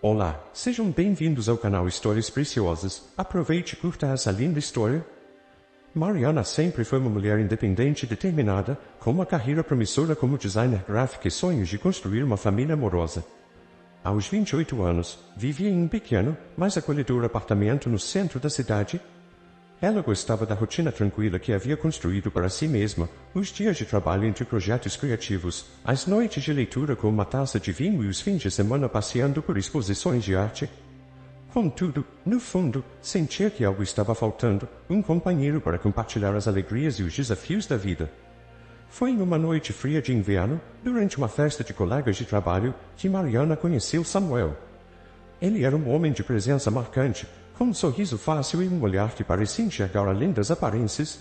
Olá, sejam bem-vindos ao canal Histórias Preciosas. Aproveite e curta essa linda história. Mariana sempre foi uma mulher independente e determinada, com uma carreira promissora como designer gráfico e sonhos de construir uma família amorosa. Aos 28 anos, vivia em um pequeno, mas acolhedor apartamento no centro da cidade. Ela gostava da rotina tranquila que havia construído para si mesma, os dias de trabalho entre projetos criativos, as noites de leitura com uma taça de vinho e os fins de semana passeando por exposições de arte. Contudo, no fundo, sentia que algo estava faltando, um companheiro para compartilhar as alegrias e os desafios da vida. Foi em uma noite fria de inverno, durante uma festa de colegas de trabalho, que Mariana conheceu Samuel. Ele era um homem de presença marcante, com um sorriso fácil e um olhar que parecia enxergar além das aparências.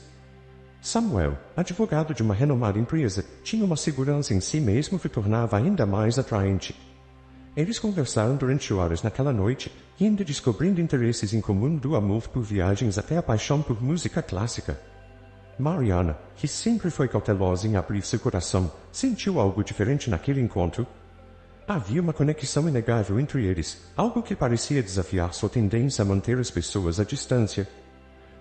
Samuel, advogado de uma renomada empresa, tinha uma segurança em si mesmo que tornava ainda mais atraente. Eles conversaram durante horas naquela noite, indo descobrindo interesses em comum do amor por viagens até a paixão por música clássica. Mariana, que sempre foi cautelosa em abrir seu coração, sentiu algo diferente naquele encontro. Havia uma conexão inegável entre eles, algo que parecia desafiar sua tendência a manter as pessoas à distância.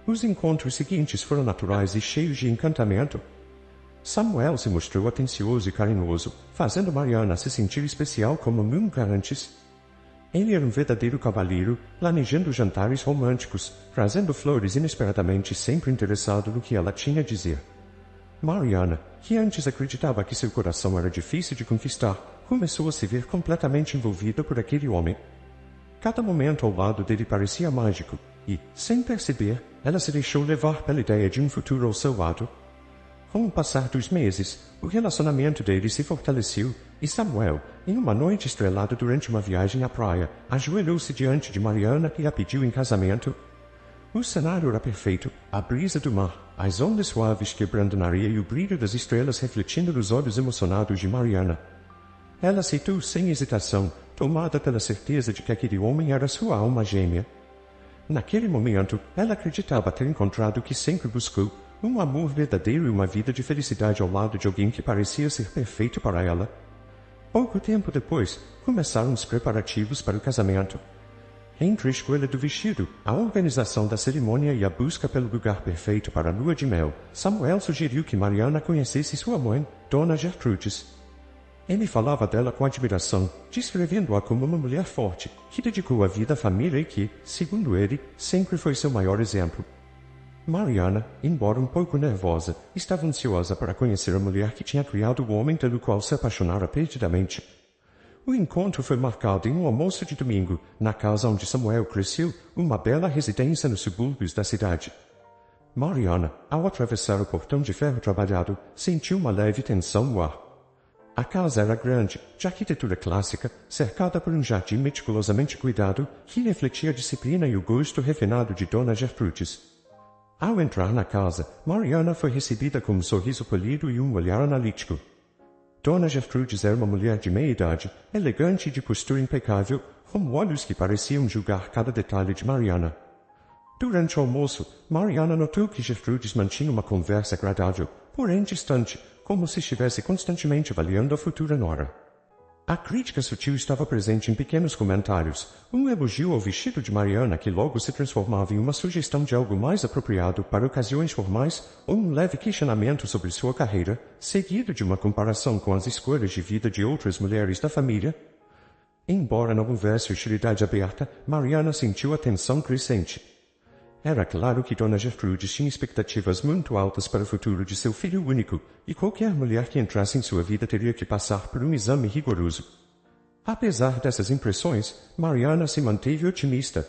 Os encontros seguintes foram naturais e cheios de encantamento. Samuel se mostrou atencioso e carinhoso, fazendo Mariana se sentir especial como nunca antes. Ele era um verdadeiro cavalheiro, planejando jantares românticos, trazendo flores inesperadamente sempre interessado no que ela tinha a dizer. Mariana, que antes acreditava que seu coração era difícil de conquistar, começou a se ver completamente envolvida por aquele homem. Cada momento ao lado dele parecia mágico, e, sem perceber, ela se deixou levar pela ideia de um futuro ao seu lado. Com o passar dos meses, o relacionamento deles se fortaleceu, e Samuel, em uma noite estrelada durante uma viagem à praia, ajoelhou-se diante de Mariana e a pediu em casamento. O cenário era perfeito, a brisa do mar, as ondas suaves quebrando na areia e o brilho das estrelas refletindo nos olhos emocionados de Mariana. Ela aceitou sem hesitação, tomada pela certeza de que aquele homem era sua alma gêmea. Naquele momento, ela acreditava ter encontrado o que sempre buscou, um amor verdadeiro e uma vida de felicidade ao lado de alguém que parecia ser perfeito para ela. Pouco tempo depois, começaram os preparativos para o casamento. Entre a escolha do vestido, a organização da cerimônia e a busca pelo lugar perfeito para a lua de mel, Samuel sugeriu que Mariana conhecesse sua mãe, Dona Gertrudes. Ele falava dela com admiração, descrevendo-a como uma mulher forte, que dedicou a vida à família e que, segundo ele, sempre foi seu maior exemplo. Mariana, embora um pouco nervosa, estava ansiosa para conhecer a mulher que tinha criado o homem pelo qual se apaixonara perdidamente. O encontro foi marcado em um almoço de domingo, na casa onde Samuel cresceu, uma bela residência nos subúrbios da cidade. Mariana, ao atravessar o portão de ferro trabalhado, sentiu uma leve tensão no ar. A casa era grande, de arquitetura clássica, cercada por um jardim meticulosamente cuidado, que refletia a disciplina e o gosto refinado de Dona Gertrudes. Ao entrar na casa, Mariana foi recebida com um sorriso polido e um olhar analítico. Dona Gertrudes era uma mulher de meia-idade, elegante e de postura impecável, com olhos que pareciam julgar cada detalhe de Mariana. Durante o almoço, Mariana notou que Gertrudes mantinha uma conversa agradável, porém distante, como se estivesse constantemente avaliando a futura nora. A crítica sutil estava presente em pequenos comentários, um elogio ao vestido de Mariana que logo se transformava em uma sugestão de algo mais apropriado para ocasiões formais, ou um leve questionamento sobre sua carreira, seguido de uma comparação com as escolhas de vida de outras mulheres da família. Embora não houvesse hostilidade aberta, Mariana sentiu a tensão crescente. Era claro que Dona Gertrudes tinha expectativas muito altas para o futuro de seu filho único, e qualquer mulher que entrasse em sua vida teria que passar por um exame rigoroso. Apesar dessas impressões, Mariana se manteve otimista.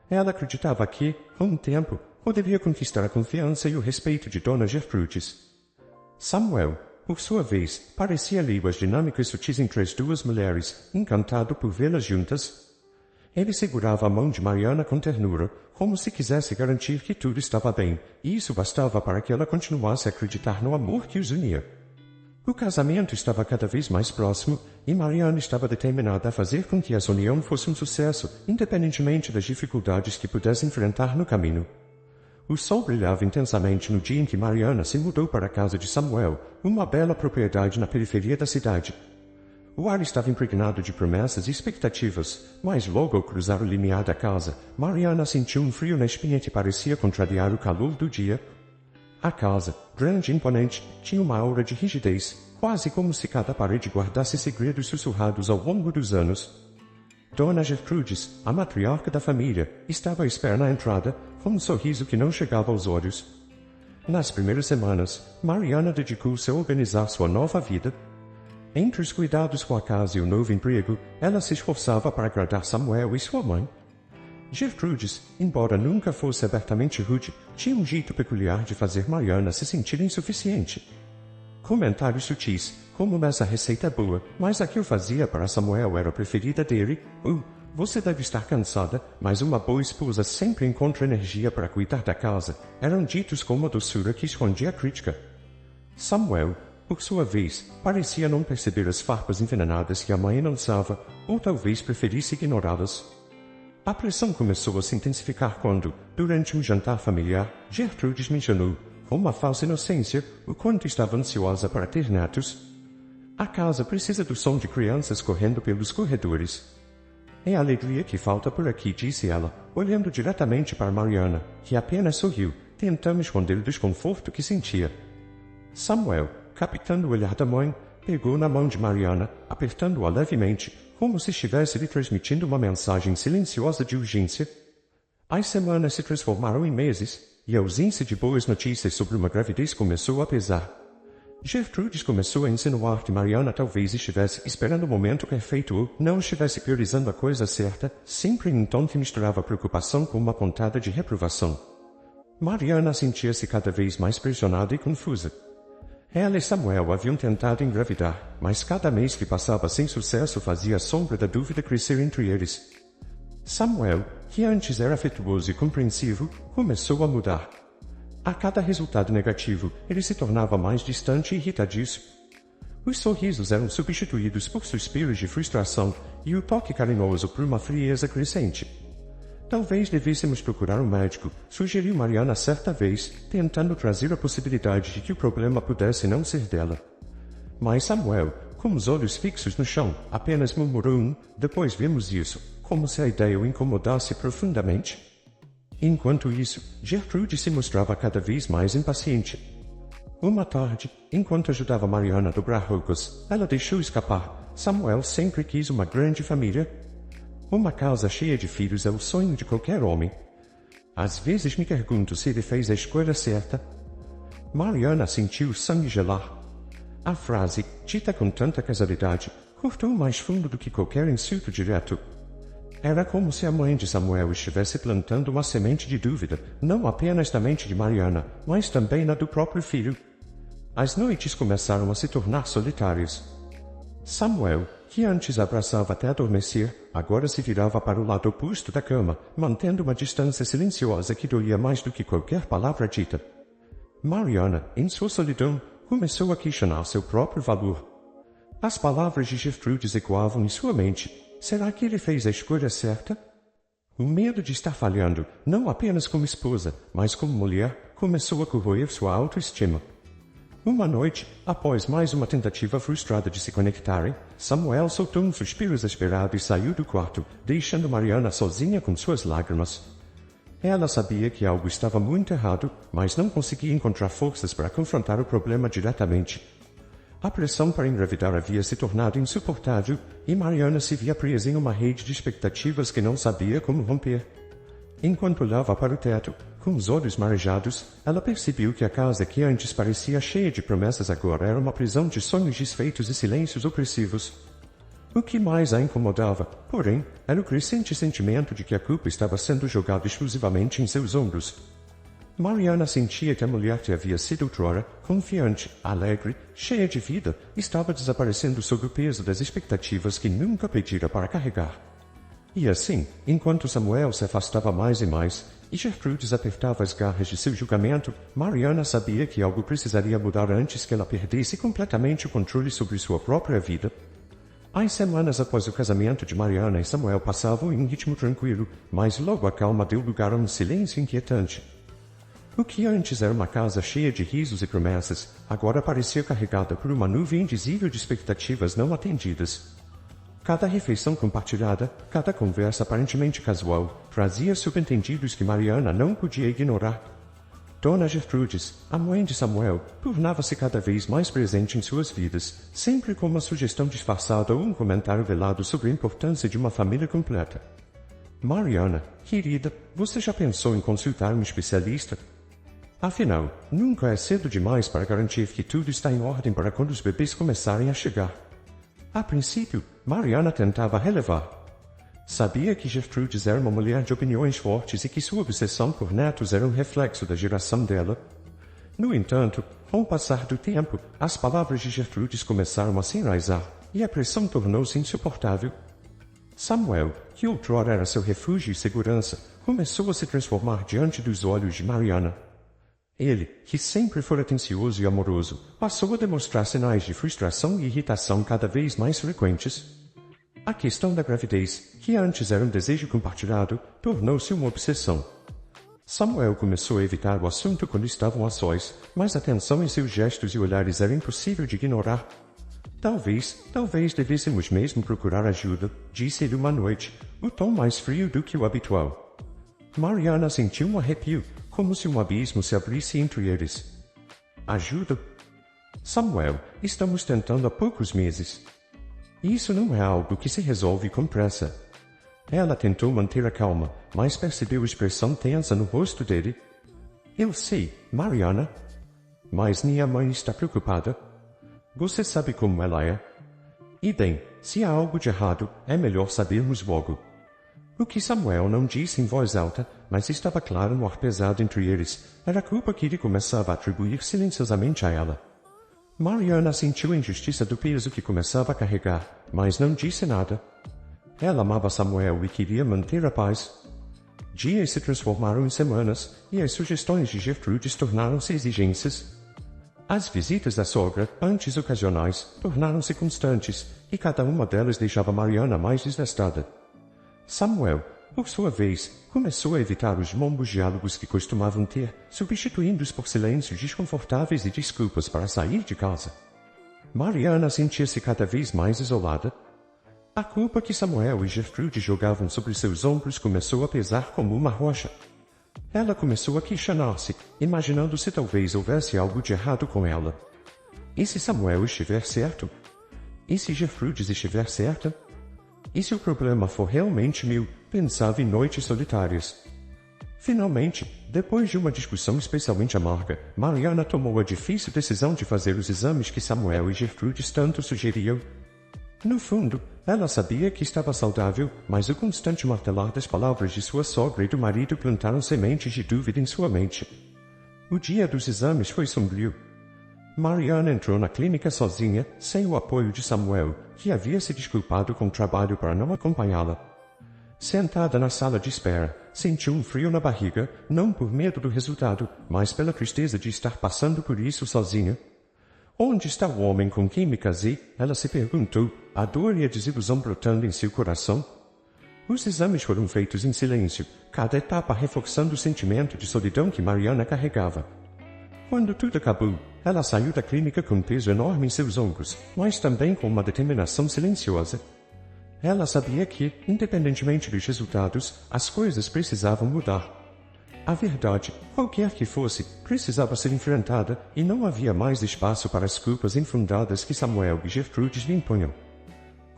Ela acreditava que, com o tempo, poderia conquistar a confiança e o respeito de Dona Gertrudes. Samuel, por sua vez, parecia ler as dinâmicas sutis entre as duas mulheres, encantado por vê-las juntas. Ele segurava a mão de Mariana com ternura, como se quisesse garantir que tudo estava bem, e isso bastava para que ela continuasse a acreditar no amor que os unia. O casamento estava cada vez mais próximo, e Mariana estava determinada a fazer com que essa união fosse um sucesso, independentemente das dificuldades que pudesse enfrentar no caminho. O sol brilhava intensamente no dia em que Mariana se mudou para a casa de Samuel, uma bela propriedade na periferia da cidade. O ar estava impregnado de promessas e expectativas, mas logo ao cruzar o limiar da casa, Mariana sentiu um frio na espinha que parecia contrariar o calor do dia. A casa, grande e imponente, tinha uma aura de rigidez, quase como se cada parede guardasse segredos sussurrados ao longo dos anos. Dona Gertrudes, a matriarca da família, estava à espera na entrada, com um sorriso que não chegava aos olhos. Nas primeiras semanas, Mariana dedicou-se a organizar sua nova vida. Entre os cuidados com a casa e o novo emprego, ela se esforçava para agradar Samuel e sua mãe. Gertrudes, embora nunca fosse abertamente rude, tinha um jeito peculiar de fazer Mariana se sentir insuficiente. Comentários sutis, como essa receita é boa, mas a que eu fazia para Samuel era a preferida dele. Você deve estar cansada, mas uma boa esposa sempre encontra energia para cuidar da casa, eram ditos com uma doçura que escondia a crítica. Samuel, por sua vez, parecia não perceber as farpas envenenadas que a mãe lançava, ou talvez preferisse ignorá-las. A pressão começou a se intensificar quando, durante um jantar familiar, Gertrudes mencionou, com uma falsa inocência, o quanto estava ansiosa para ter netos. A casa precisa do som de crianças correndo pelos corredores. É a alegria que falta por aqui, disse ela, olhando diretamente para Mariana, que apenas sorriu, tentando esconder o desconforto que sentia. Samuel, captando o olhar da mãe, pegou na mão de Mariana, apertando-a levemente, como se estivesse lhe transmitindo uma mensagem silenciosa de urgência. As semanas se transformaram em meses, e a ausência de boas notícias sobre uma gravidez começou a pesar. Gertrudes começou a insinuar que Mariana talvez estivesse esperando o momento perfeito ou não estivesse priorizando a coisa certa, sempre em um tom que misturava preocupação com uma pontada de reprovação. Mariana sentia-se cada vez mais pressionada e confusa. Ela e Samuel haviam tentado engravidar, mas cada mês que passava sem sucesso fazia a sombra da dúvida crescer entre eles. Samuel, que antes era afetuoso e compreensivo, começou a mudar. A cada resultado negativo, ele se tornava mais distante e irritadiço. Os sorrisos eram substituídos por suspiros de frustração e o toque carinhoso por uma frieza crescente. Talvez devêssemos procurar um médico, sugeriu Mariana certa vez, tentando trazer a possibilidade de que o problema pudesse não ser dela. Mas Samuel, com os olhos fixos no chão, apenas murmurou depois vemos isso, como se a ideia o incomodasse profundamente. Enquanto isso, Gertrude se mostrava cada vez mais impaciente. Uma tarde, enquanto ajudava Mariana a dobrar roupas, ela deixou escapar. Samuel sempre quis uma grande família. Uma casa cheia de filhos é o sonho de qualquer homem. Às vezes me pergunto se ele fez a escolha certa. Mariana sentiu o sangue gelar. A frase, dita com tanta casualidade, cortou mais fundo do que qualquer insulto direto. Era como se a mãe de Samuel estivesse plantando uma semente de dúvida, não apenas na mente de Mariana, mas também na do próprio filho. As noites começaram a se tornar solitárias. Samuel, que antes abraçava até adormecer, agora se virava para o lado oposto da cama, mantendo uma distância silenciosa que doía mais do que qualquer palavra dita. Mariana, em sua solidão, começou a questionar seu próprio valor. As palavras de Gertrudes ecoavam em sua mente. Será que ele fez a escolha certa? O medo de estar falhando, não apenas como esposa, mas como mulher, começou a corroer sua autoestima. Uma noite, após mais uma tentativa frustrada de se conectarem, Samuel soltou um suspiro exasperado e saiu do quarto, deixando Mariana sozinha com suas lágrimas. Ela sabia que algo estava muito errado, mas não conseguia encontrar forças para confrontar o problema diretamente. A pressão para engravidar havia se tornado insuportável, e Mariana se via presa em uma rede de expectativas que não sabia como romper. Enquanto olhava para o teto, com os olhos marejados, ela percebeu que a casa que antes parecia cheia de promessas agora era uma prisão de sonhos desfeitos e silêncios opressivos. O que mais a incomodava, porém, era o crescente sentimento de que a culpa estava sendo jogada exclusivamente em seus ombros. Mariana sentia que a mulher que havia sido outrora, confiante, alegre, cheia de vida, estava desaparecendo sob o peso das expectativas que nunca pedira para carregar. E assim, enquanto Samuel se afastava mais e mais, e Gertrudes apertava as garras de seu julgamento, Mariana sabia que algo precisaria mudar antes que ela perdesse completamente o controle sobre sua própria vida. As semanas após o casamento de Mariana e Samuel passavam em um ritmo tranquilo, mas logo a calma deu lugar a um silêncio inquietante. O que antes era uma casa cheia de risos e promessas, agora parecia carregada por uma nuvem indizível de expectativas não atendidas. Cada refeição compartilhada, cada conversa aparentemente casual, trazia subentendidos que Mariana não podia ignorar. Dona Gertrudes, a mãe de Samuel, tornava-se cada vez mais presente em suas vidas, sempre com uma sugestão disfarçada ou um comentário velado sobre a importância de uma família completa. Mariana, querida, você já pensou em consultar um especialista? Afinal, nunca é cedo demais para garantir que tudo está em ordem para quando os bebês começarem a chegar. A princípio, Mariana tentava relevar. Sabia que Gertrudes era uma mulher de opiniões fortes e que sua obsessão por netos era um reflexo da geração dela. No entanto, com o passar do tempo, as palavras de Gertrudes começaram a se enraizar, e a pressão tornou-se insuportável. Samuel, que outrora era seu refúgio e segurança, começou a se transformar diante dos olhos de Mariana. Ele, que sempre fora atencioso e amoroso, passou a demonstrar sinais de frustração e irritação cada vez mais frequentes. A questão da gravidez, que antes era um desejo compartilhado, tornou-se uma obsessão. Samuel começou a evitar o assunto quando estavam a sós, mas a tensão em seus gestos e olhares era impossível de ignorar. Talvez devêssemos mesmo procurar ajuda, disse-lhe uma noite, o tom mais frio do que o habitual. Mariana sentiu um arrepio, como se um abismo se abrisse entre eles. Ajuda? Samuel, estamos tentando há poucos meses. Isso não é algo que se resolve com pressa. Ela tentou manter a calma, mas percebeu expressão tensa no rosto dele. Eu sei, Mariana. Mas minha mãe está preocupada. Você sabe como ela é. E bem, se há algo de errado, é melhor sabermos logo. O que Samuel não disse em voz alta, mas estava claro no ar pesado entre eles, era a culpa que ele começava a atribuir silenciosamente a ela. Mariana sentiu a injustiça do peso que começava a carregar, mas não disse nada. Ela amava Samuel e queria manter a paz. Dias se transformaram em semanas, e as sugestões de Gertrudes tornaram-se exigências. As visitas da sogra, antes ocasionais, tornaram-se constantes, e cada uma delas deixava Mariana mais desgastada. Samuel, por sua vez, começou a evitar os longos diálogos que costumavam ter, substituindo-os por silêncios desconfortáveis e desculpas para sair de casa. Mariana sentia-se cada vez mais isolada. A culpa que Samuel e Gertrude jogavam sobre seus ombros começou a pesar como uma rocha. Ela começou a questionar-se, imaginando se talvez houvesse algo de errado com ela. E se Samuel estiver certo? E se Gertrude estiver certa? E se o problema for realmente meu? Pensava em noites solitárias. Finalmente, depois de uma discussão especialmente amarga, Mariana tomou a difícil decisão de fazer os exames que Samuel e Gertrudes tanto sugeriam. No fundo, ela sabia que estava saudável, mas o constante martelar das palavras de sua sogra e do marido plantaram sementes de dúvida em sua mente. O dia dos exames foi sombrio. Mariana entrou na clínica sozinha, sem o apoio de Samuel, que havia se desculpado com o trabalho para não acompanhá-la. Sentada na sala de espera, sentiu um frio na barriga, não por medo do resultado, mas pela tristeza de estar passando por isso sozinha. Onde está o homem com quem me casei? Ela se perguntou, a dor e a desilusão brotando em seu coração. Os exames foram feitos em silêncio, cada etapa reforçando o sentimento de solidão que Mariana carregava. Quando tudo acabou, ela saiu da clínica com um peso enorme em seus ombros, mas também com uma determinação silenciosa. Ela sabia que, independentemente dos resultados, as coisas precisavam mudar. A verdade, qualquer que fosse, precisava ser enfrentada, e não havia mais espaço para as culpas infundadas que Samuel e Gertrudes lhe impunham.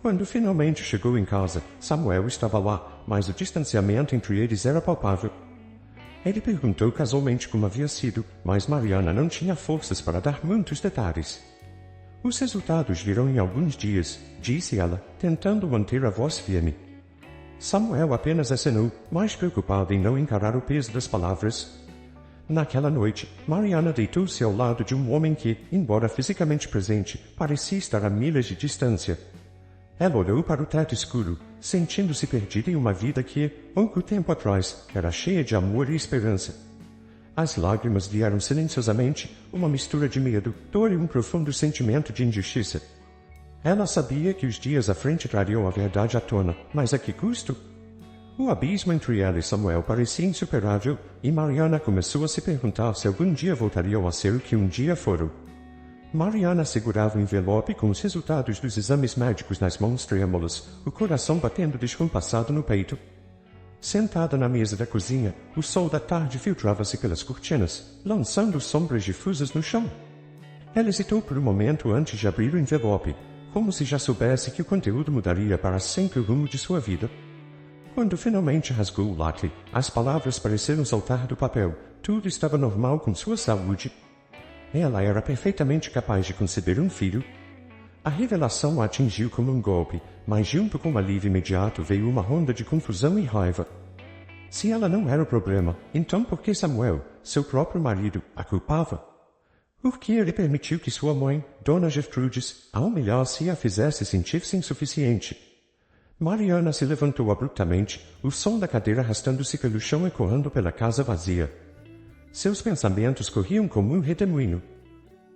Quando finalmente chegou em casa, Samuel estava lá, mas o distanciamento entre eles era palpável. Ele perguntou casualmente como havia sido, mas Mariana não tinha forças para dar muitos detalhes. Os resultados virão em alguns dias, disse ela, tentando manter a voz firme. Samuel apenas acenou, mais preocupado em não encarar o peso das palavras. Naquela noite, Mariana deitou-se ao lado de um homem que, embora fisicamente presente, parecia estar a milhas de distância. Ela olhou para o teto escuro, sentindo-se perdida em uma vida que, pouco tempo atrás, era cheia de amor e esperança. As lágrimas vieram silenciosamente, uma mistura de medo, dor e um profundo sentimento de injustiça. Ela sabia que os dias à frente trariam a verdade à tona, mas a que custo? O abismo entre ela e Samuel parecia insuperável, e Mariana começou a se perguntar se algum dia voltariam a ser o que um dia foram. Mariana segurava o envelope com os resultados dos exames médicos nas mãos trêmulas, o coração batendo descompassado no peito. Sentada na mesa da cozinha, o sol da tarde filtrava-se pelas cortinas, lançando sombras difusas no chão. Ela hesitou por um momento antes de abrir o envelope, como se já soubesse que o conteúdo mudaria para sempre o rumo de sua vida. Quando finalmente rasgou o lacre, as palavras pareceram saltar do papel. Tudo estava normal com sua saúde. Ela era perfeitamente capaz de conceber um filho. A revelação a atingiu como um golpe, mas junto com o alívio imediato veio uma onda de confusão e raiva. Se ela não era o problema, então por que Samuel, seu próprio marido, a culpava? Por que ele permitiu que sua mãe, Dona Gertrudes, a humilhasse e a fizesse sentir-se insuficiente? Mariana se levantou abruptamente, o som da cadeira arrastando-se pelo chão ecoando pela casa vazia. Seus pensamentos corriam como um redemoinho.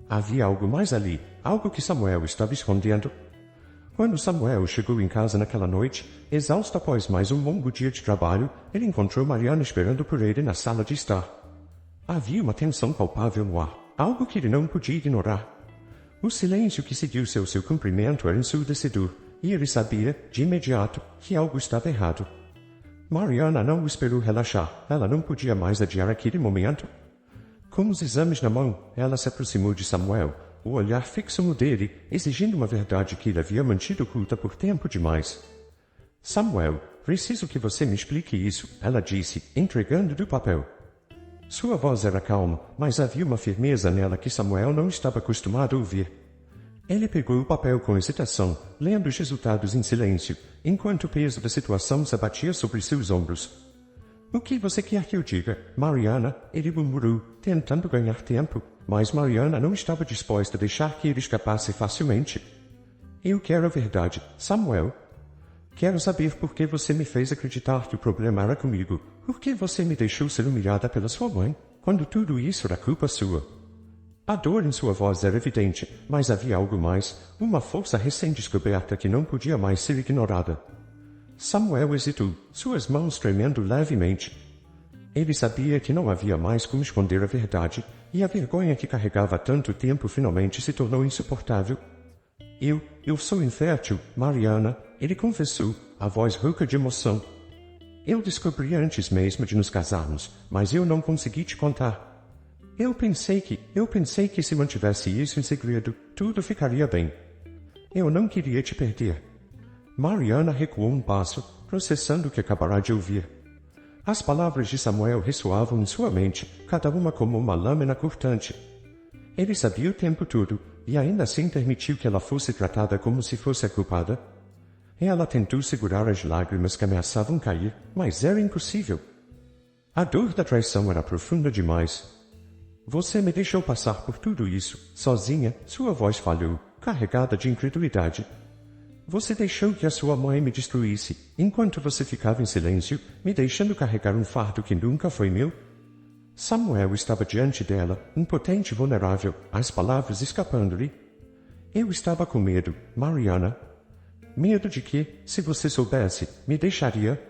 Havia algo mais ali, algo que Samuel estava escondendo. Quando Samuel chegou em casa naquela noite, exausto após mais um longo dia de trabalho, ele encontrou Mariana esperando por ele na sala de estar. Havia uma tensão palpável no ar, algo que ele não podia ignorar. O silêncio que seguiu seu cumprimento era ensurdecedor, e ele sabia, de imediato, que algo estava errado. Mariana não o esperou relaxar, ela não podia mais adiar aquele momento. Com os exames na mão, ela se aproximou de Samuel, o olhar fixo no dele, exigindo uma verdade que ele havia mantido oculta por tempo demais. Samuel, preciso que você me explique isso, ela disse, entregando-lhe o papel. Sua voz era calma, mas havia uma firmeza nela que Samuel não estava acostumado a ouvir. Ele pegou o papel com hesitação, lendo os resultados em silêncio, enquanto o peso da situação se abatia sobre seus ombros. O que você quer que eu diga, Mariana? Ele murmurou, tentando ganhar tempo, mas Mariana não estava disposta a deixar que ele escapasse facilmente. Eu quero a verdade, Samuel. Quero saber por que você me fez acreditar que o problema era comigo. Por que você me deixou ser humilhada pela sua mãe, quando tudo isso era culpa sua? A dor em sua voz era evidente, mas havia algo mais, uma força recém-descoberta que não podia mais ser ignorada. Samuel hesitou, suas mãos tremendo levemente. Ele sabia que não havia mais como esconder a verdade, e a vergonha que carregava há tanto tempo finalmente se tornou insuportável. Eu sou infértil, Mariana, ele confessou, a voz rouca de emoção. Eu descobri antes mesmo de nos casarmos, mas eu não consegui te contar. Eu pensei que se mantivesse isso em segredo, tudo ficaria bem. Eu não queria te perder. Mariana recuou um passo, processando o que acabara de ouvir. As palavras de Samuel ressoavam em sua mente, cada uma como uma lâmina cortante. Ele sabia o tempo todo, e ainda assim permitiu que ela fosse tratada como se fosse a culpada. Ela tentou segurar as lágrimas que ameaçavam cair, mas era impossível. A dor da traição era profunda demais. Você me deixou passar por tudo isso, sozinha, sua voz falhou, carregada de incredulidade. Você deixou que a sua mãe me destruísse, enquanto você ficava em silêncio, me deixando carregar um fardo que nunca foi meu? Samuel estava diante dela, impotente e vulnerável, as palavras escapando-lhe. Eu estava com medo, Mariana. Medo de que, se você soubesse, me deixaria.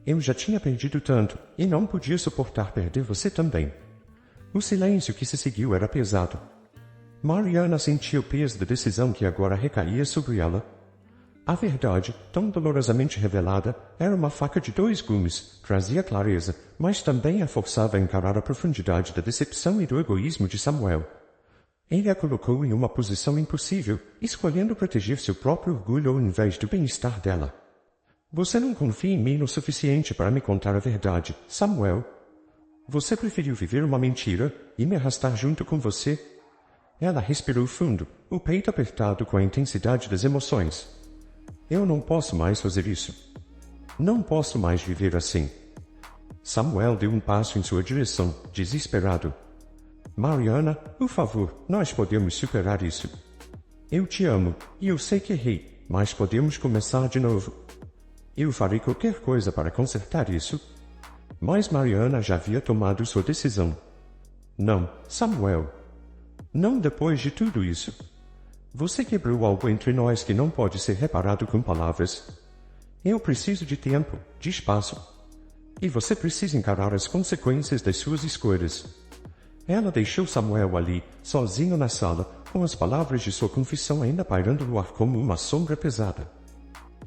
Eu já tinha perdido tanto, e não podia suportar perder você também. O silêncio que se seguiu era pesado. Mariana sentia o peso da decisão que agora recaía sobre ela. A verdade, tão dolorosamente revelada, era uma faca de dois gumes, trazia clareza, mas também a forçava a encarar a profundidade da decepção e do egoísmo de Samuel. Ele a colocou em uma posição impossível, escolhendo proteger seu próprio orgulho ao invés do bem-estar dela. Você não confia em mim o suficiente para me contar a verdade, Samuel. Você preferiu viver uma mentira e me arrastar junto com você? Ela respirou fundo, o peito apertado com a intensidade das emoções. Eu não posso mais fazer isso. Não posso mais viver assim. Samuel deu um passo em sua direção, desesperado. Mariana, por favor, nós podemos superar isso. Eu te amo, e eu sei que errei, mas podemos começar de novo. Eu farei qualquer coisa para consertar isso. Mas Mariana já havia tomado sua decisão. Não, Samuel. Não depois de tudo isso. Você quebrou algo entre nós que não pode ser reparado com palavras. Eu preciso de tempo, de espaço. E você precisa encarar as consequências das suas escolhas. Ela deixou Samuel ali, sozinho na sala, com as palavras de sua confissão ainda pairando no ar como uma sombra pesada.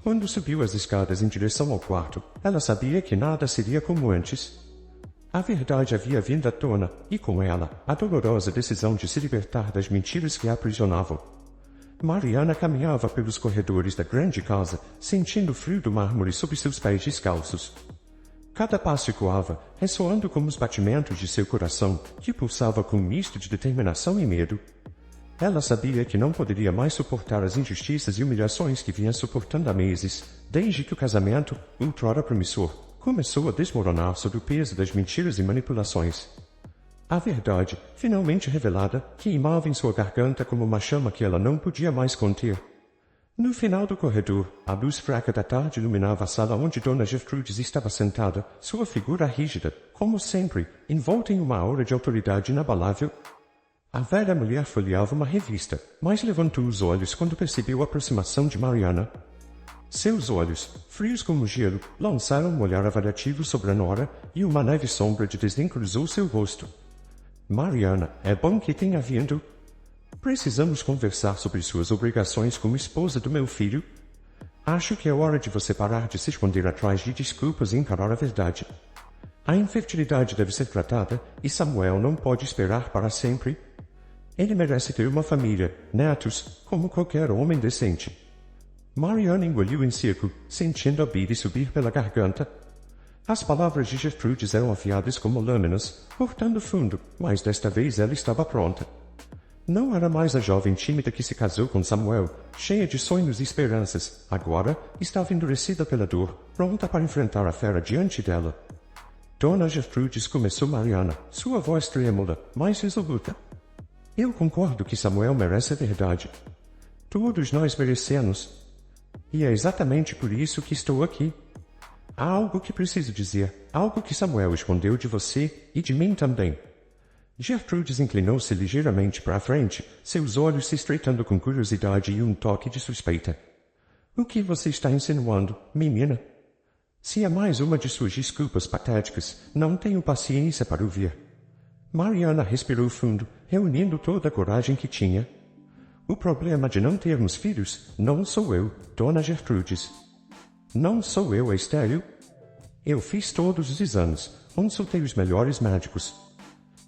Quando subiu as escadas em direção ao quarto, ela sabia que nada seria como antes. A verdade havia vindo à tona, e com ela, a dolorosa decisão de se libertar das mentiras que a aprisionavam. Mariana caminhava pelos corredores da grande casa, sentindo o frio do mármore sob seus pés descalços. Cada passo ecoava, ressoando como os batimentos de seu coração, que pulsava com um misto de determinação e medo. Ela sabia que não poderia mais suportar as injustiças e humilhações que vinha suportando há meses, desde que o casamento, outrora promissor, começou a desmoronar sob o peso das mentiras e manipulações. A verdade, finalmente revelada, queimava em sua garganta como uma chama que ela não podia mais conter. No final do corredor, a luz fraca da tarde iluminava a sala onde Dona Gertrudes estava sentada, sua figura rígida, como sempre, envolta em uma aura de autoridade inabalável. A velha mulher folheava uma revista, mas levantou os olhos quando percebeu a aproximação de Mariana. Seus olhos, frios como gelo, lançaram um olhar avaliativo sobre a nora, e uma leve sombra de desdém cruzou seu rosto. Mariana, é bom que tenha vindo. Precisamos conversar sobre suas obrigações como esposa do meu filho. Acho que é hora de você parar de se esconder atrás de desculpas e encarar a verdade. A infertilidade deve ser tratada, e Samuel não pode esperar para sempre. Ele merece ter uma família, netos, como qualquer homem decente. Mariana engoliu em seco, sentindo a bile subir pela garganta. As palavras de Gertrudes eram afiadas como lâminas, cortando fundo, mas desta vez ela estava pronta. Não era mais a jovem tímida que se casou com Samuel, cheia de sonhos e esperanças. Agora, estava endurecida pela dor, pronta para enfrentar a fera diante dela. Dona Gertrudes começou Mariana, sua voz trêmula, mas resoluta. Eu concordo que Samuel merece a verdade. Todos nós merecemos. E é exatamente por isso que estou aqui. Há algo que preciso dizer, algo que Samuel escondeu de você e de mim também. Gertrudes inclinou-se ligeiramente para a frente, seus olhos se estreitando com curiosidade e um toque de suspeita. O que você está insinuando, menina? Se é mais uma de suas desculpas patéticas, não tenho paciência para ouvir. Mariana respirou fundo, reunindo toda a coragem que tinha. O problema de não termos filhos não sou eu, Dona Gertrudes. Não sou eu a estéril. Eu fiz todos os exames, consultei os melhores médicos.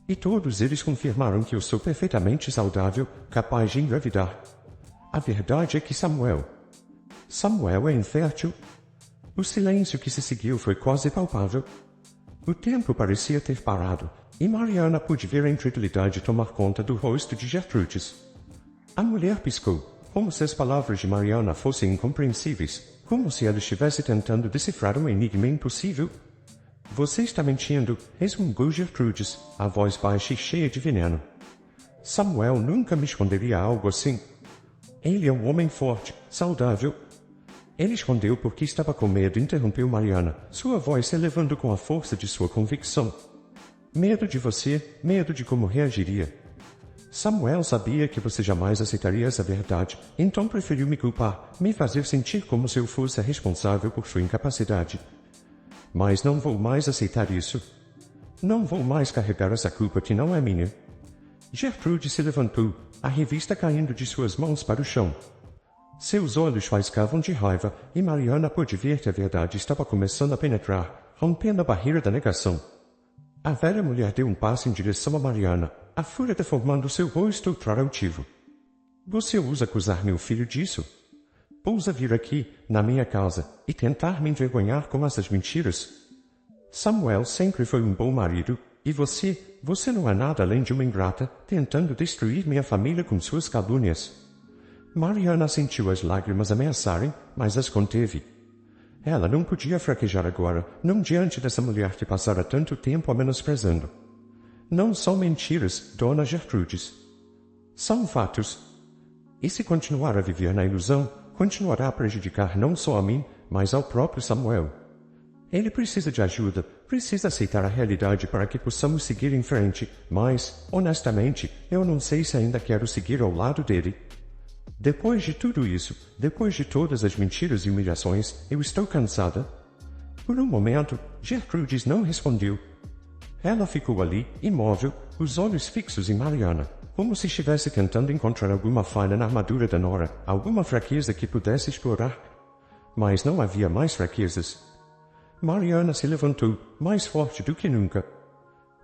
E todos eles confirmaram que eu sou perfeitamente saudável, capaz de engravidar. A verdade é que Samuel é infértil. O silêncio que se seguiu foi quase palpável. O tempo parecia ter parado, e Mariana pôde ver a incredulidade tomar conta do rosto de Gertrudes. A mulher piscou, como se as palavras de Mariana fossem incompreensíveis, como se ela estivesse tentando decifrar um enigma impossível. Você está mentindo, resmungou Gertrudes, a voz baixa e cheia de veneno. Samuel nunca me esconderia algo assim. Ele é um homem forte, saudável. Ele escondeu porque estava com medo, interrompeu Mariana, sua voz se elevando com a força de sua convicção. Medo de você, medo de como reagiria. Samuel sabia que você jamais aceitaria essa verdade, então preferiu me culpar, me fazer sentir como se eu fosse a responsável por sua incapacidade. Mas não vou mais aceitar isso. Não vou mais carregar essa culpa que não é minha. Gertrude se levantou, a revista caindo de suas mãos para o chão. Seus olhos faiscavam de raiva, e Mariana pôde ver que a verdade estava começando a penetrar, rompendo a barreira da negação. A velha mulher deu um passo em direção a Mariana, a fúria deformando seu rosto outrora altivo. Você ousa acusar meu filho disso? Ousa vir aqui, na minha casa, e tentar me envergonhar com essas mentiras? Samuel sempre foi um bom marido, e você não é nada além de uma ingrata, tentando destruir minha família com suas calúnias. Mariana sentiu as lágrimas ameaçarem, mas as conteve. Ela não podia fraquejar agora, não diante dessa mulher que passara tanto tempo a menosprezando. Não são mentiras, Dona Gertrudes. São fatos. E se continuar a viver na ilusão, continuará a prejudicar não só a mim, mas ao próprio Samuel. Ele precisa de ajuda, precisa aceitar a realidade para que possamos seguir em frente, mas, honestamente, eu não sei se ainda quero seguir ao lado dele. Depois de tudo isso, depois de todas as mentiras e humilhações, eu estou cansada. Por um momento, Gertrudes não respondeu. Ela ficou ali, imóvel, os olhos fixos em Mariana, como se estivesse tentando encontrar alguma falha na armadura da Nora, alguma fraqueza que pudesse explorar. Mas não havia mais fraquezas. Mariana se levantou, mais forte do que nunca.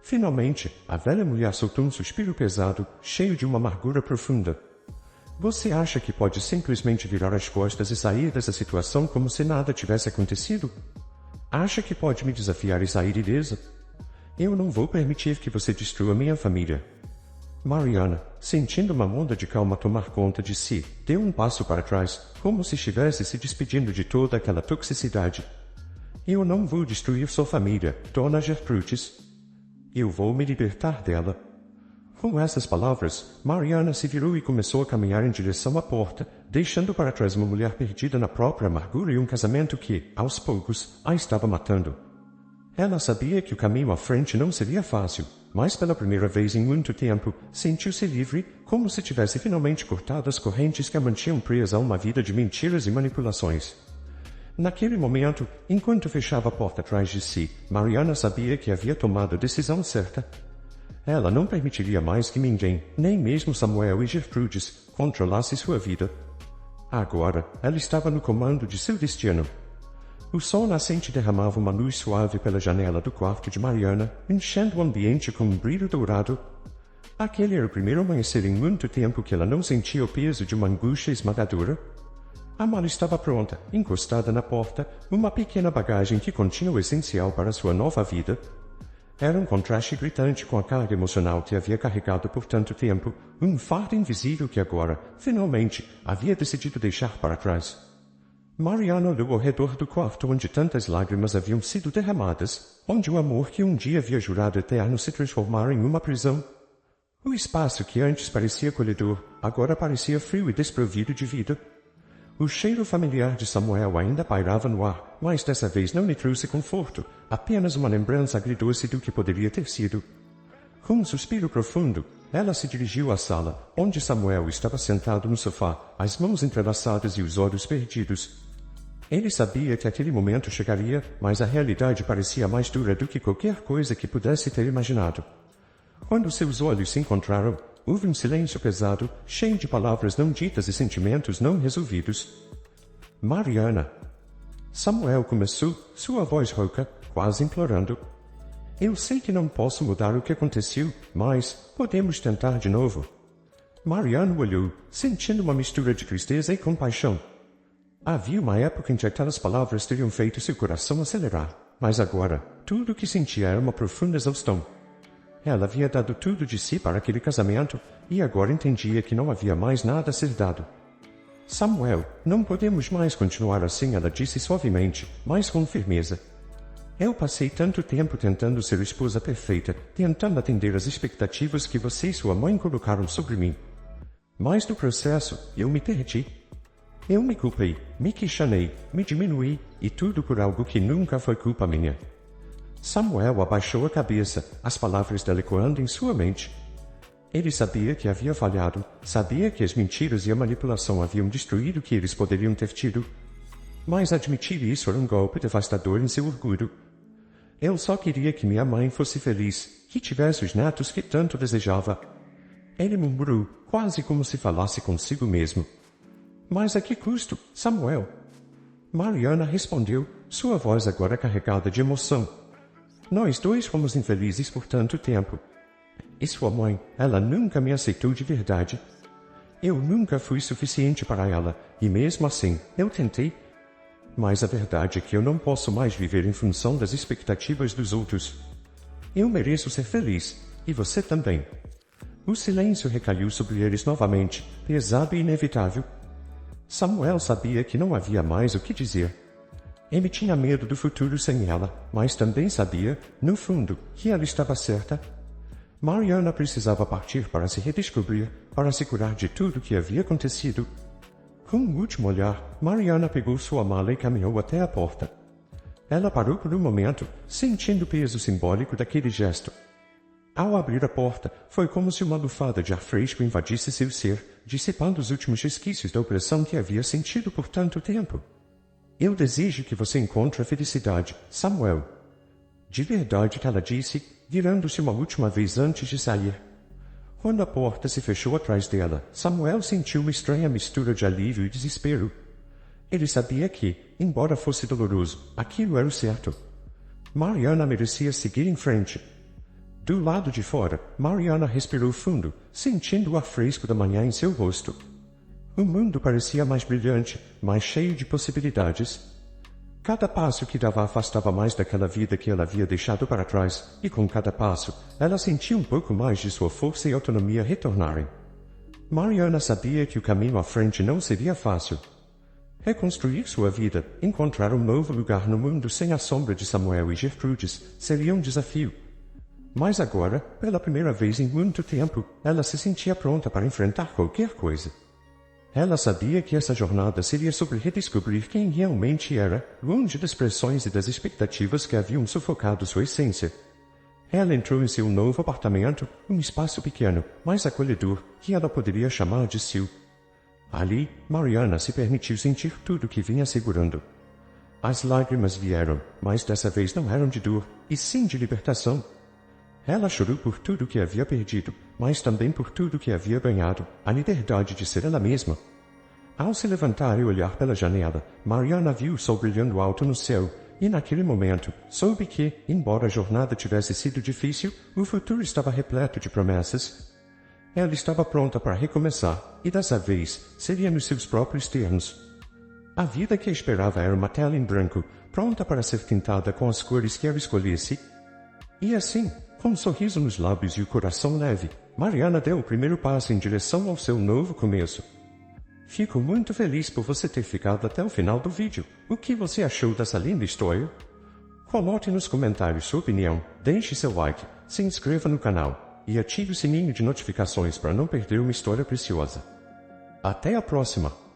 Finalmente, a velha mulher soltou um suspiro pesado, cheio de uma amargura profunda. Você acha que pode simplesmente virar as costas e sair dessa situação como se nada tivesse acontecido? Acha que pode me desafiar e sair ilesa? Eu não vou permitir que você destrua minha família. Mariana, sentindo uma onda de calma tomar conta de si, deu um passo para trás, como se estivesse se despedindo de toda aquela toxicidade. Eu não vou destruir sua família, Dona Gertrudes. Eu vou me libertar dela. Com essas palavras, Mariana se virou e começou a caminhar em direção à porta, deixando para trás uma mulher perdida na própria amargura e um casamento que, aos poucos, a estava matando. Ela sabia que o caminho à frente não seria fácil, mas pela primeira vez em muito tempo, sentiu-se livre, como se tivesse finalmente cortado as correntes que a mantinham presa a uma vida de mentiras e manipulações. Naquele momento, enquanto fechava a porta atrás de si, Mariana sabia que havia tomado a decisão certa. Ela não permitiria mais que ninguém, nem mesmo Samuel e Gertrudes, controlasse sua vida. Agora, ela estava no comando de seu destino. O sol nascente derramava uma luz suave pela janela do quarto de Mariana, enchendo o ambiente com um brilho dourado. Aquele era o primeiro amanhecer em muito tempo que ela não sentia o peso de uma angústia esmagadora. A mala estava pronta, encostada na porta, uma pequena bagagem que continha o essencial para sua nova vida. Era um contraste gritante com a carga emocional que havia carregado por tanto tempo, um fardo invisível que agora, finalmente, havia decidido deixar para trás. Mariana olhou ao redor do quarto onde tantas lágrimas haviam sido derramadas, onde o amor que um dia havia jurado eterno se transformara em uma prisão. O espaço que antes parecia acolhedor, agora parecia frio e desprovido de vida. O cheiro familiar de Samuel ainda pairava no ar, mas dessa vez não lhe trouxe conforto, apenas uma lembrança agridoce do que poderia ter sido. Com um suspiro profundo, ela se dirigiu à sala, onde Samuel estava sentado no sofá, as mãos entrelaçadas e os olhos perdidos. Ele sabia que aquele momento chegaria, mas a realidade parecia mais dura do que qualquer coisa que pudesse ter imaginado. Quando seus olhos se encontraram, houve um silêncio pesado, cheio de palavras não ditas e sentimentos não resolvidos. Mariana. Samuel começou, sua voz rouca, quase implorando. Eu sei que não posso mudar o que aconteceu, mas podemos tentar de novo. Mariana olhou, sentindo uma mistura de tristeza e compaixão. Havia uma época em que aquelas palavras teriam feito seu coração acelerar, mas agora, tudo o que sentia era uma profunda exaustão. Ela havia dado tudo de si para aquele casamento, e agora entendia que não havia mais nada a ser dado. Samuel, não podemos mais continuar assim, ela disse suavemente, mas com firmeza. Eu passei tanto tempo tentando ser a esposa perfeita, tentando atender às expectativas que você e sua mãe colocaram sobre mim. Mas no processo, eu me perdi. Eu me culpei, me questionei, me diminuí, e tudo por algo que nunca foi culpa minha. Samuel abaixou a cabeça, as palavras dela ecoando em sua mente. Ele sabia que havia falhado, sabia que as mentiras e a manipulação haviam destruído o que eles poderiam ter tido. Mas admitir isso era um golpe devastador em seu orgulho. Eu só queria que minha mãe fosse feliz, que tivesse os netos que tanto desejava. Ele murmurou, quase como se falasse consigo mesmo. Mas a que custo, Samuel? Mariana respondeu, sua voz agora carregada de emoção. Nós dois fomos infelizes por tanto tempo. E sua mãe, ela nunca me aceitou de verdade. Eu nunca fui suficiente para ela, e mesmo assim, eu tentei. Mas a verdade é que eu não posso mais viver em função das expectativas dos outros. Eu mereço ser feliz, e você também. O silêncio recaiu sobre eles novamente, pesado e inevitável. Samuel sabia que não havia mais o que dizer. Ele tinha medo do futuro sem ela, mas também sabia, no fundo, que ela estava certa. Mariana precisava partir para se redescobrir, para se curar de tudo o que havia acontecido. Com um último olhar, Mariana pegou sua mala e caminhou até a porta. Ela parou por um momento, sentindo o peso simbólico daquele gesto. Ao abrir a porta, foi como se uma lufada de ar fresco invadisse seu ser, dissipando os últimos resquícios da opressão que havia sentido por tanto tempo. Eu desejo que você encontre a felicidade, Samuel. De verdade, ela disse, virando-se uma última vez antes de sair. Quando a porta se fechou atrás dela, Samuel sentiu uma estranha mistura de alívio e desespero. Ele sabia que, embora fosse doloroso, aquilo era o certo. Mariana merecia seguir em frente. Do lado de fora, Mariana respirou fundo, sentindo o ar fresco da manhã em seu rosto. O mundo parecia mais brilhante, mais cheio de possibilidades. Cada passo que dava afastava mais daquela vida que ela havia deixado para trás, e com cada passo, ela sentia um pouco mais de sua força e autonomia retornarem. Mariana sabia que o caminho à frente não seria fácil. Reconstruir sua vida, encontrar um novo lugar no mundo sem a sombra de Samuel e Gertrudes, seria um desafio. Mas agora, pela primeira vez em muito tempo, ela se sentia pronta para enfrentar qualquer coisa. Ela sabia que essa jornada seria sobre redescobrir quem realmente era, longe das pressões e das expectativas que haviam sufocado sua essência. Ela entrou em seu novo apartamento, um espaço pequeno, mas acolhedor, que ela poderia chamar de seu. Ali, Mariana se permitiu sentir tudo o que vinha segurando. As lágrimas vieram, mas dessa vez não eram de dor, e sim de libertação. Ela chorou por tudo o que havia perdido, mas também por tudo o que havia ganhado, a liberdade de ser ela mesma. Ao se levantar e olhar pela janela, Mariana viu o sol brilhando alto no céu, e naquele momento, soube que, embora a jornada tivesse sido difícil, o futuro estava repleto de promessas. Ela estava pronta para recomeçar, e dessa vez, seria nos seus próprios termos. A vida que esperava era uma tela em branco, pronta para ser tintada com as cores que ela escolhesse. E assim, com um sorriso nos lábios e o coração leve, Mariana deu o primeiro passo em direção ao seu novo começo. Fico muito feliz por você ter ficado até o final do vídeo. O que você achou dessa linda história? Coloque nos comentários sua opinião, deixe seu like, se inscreva no canal e ative o sininho de notificações para não perder uma história preciosa. Até a próxima!